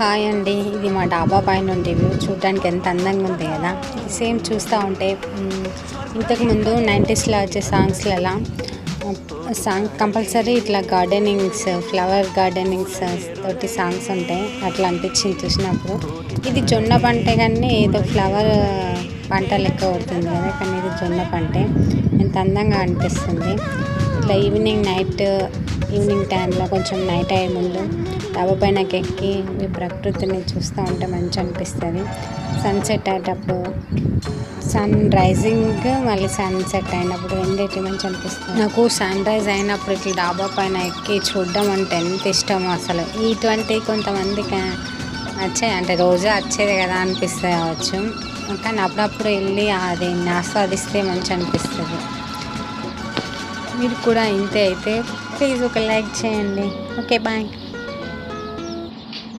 Hi అండి, ఇది మా డాబా పైన ఉండే వ్యూ. చూడడానికి ఎంత అందంగా ఉంది కదా. సేమ్ చూస్తూ ఉంటే ఇంతకుముందు 90స్లో వచ్చే సాంగ్స్లలో సాంగ్ కంపల్సరీ ఇట్లా గార్డెనింగ్స్, ఫ్లవర్ గార్డెనింగ్స్ తోటి సాంగ్స్ ఉంటాయి. అట్లా అనిపించింది చూసినప్పుడు. ఇది జొన్న పంటే కానీ ఏదో ఫ్లవర్ పంట లెక్క అవుతుంది కదా, కానీ ఇది జొన్న పంటే. ఎంత అందంగా అనిపిస్తుంది. ఇట్లా ఈవినింగ్ టైంలో కొంచెం నైట్ అయ్యే ముందు డాబా పైనకి ఎక్కి ఈ ప్రకృతిని చూస్తూ ఉంటే మంచి అనిపిస్తుంది. సన్సెట్ అయ్యేటప్పుడు, సన్ రైజింగ్ మళ్ళీ సన్సెట్ అయినప్పుడు రెండింటి మంచి అనిపిస్తుంది. నాకు సన్ రైజ్ అయినప్పుడు ఇట్లా డాబా పైన ఎక్కి చూడడం అంటే ఎంత ఇష్టమో అసలు. ఇటువంటి కొంతమందికి నచ్చాయి అంటే రోజు వచ్చేది కదా అనిపిస్తుంది కావచ్చు, కానీ అప్పుడప్పుడు వెళ్ళి అది ఆస్వాదిస్తే మంచి అనిపిస్తుంది. మీరు కూడా ఇంతే అయితే ప్లీజ్ ఒక లైక్ చేయండి. Okay, bye.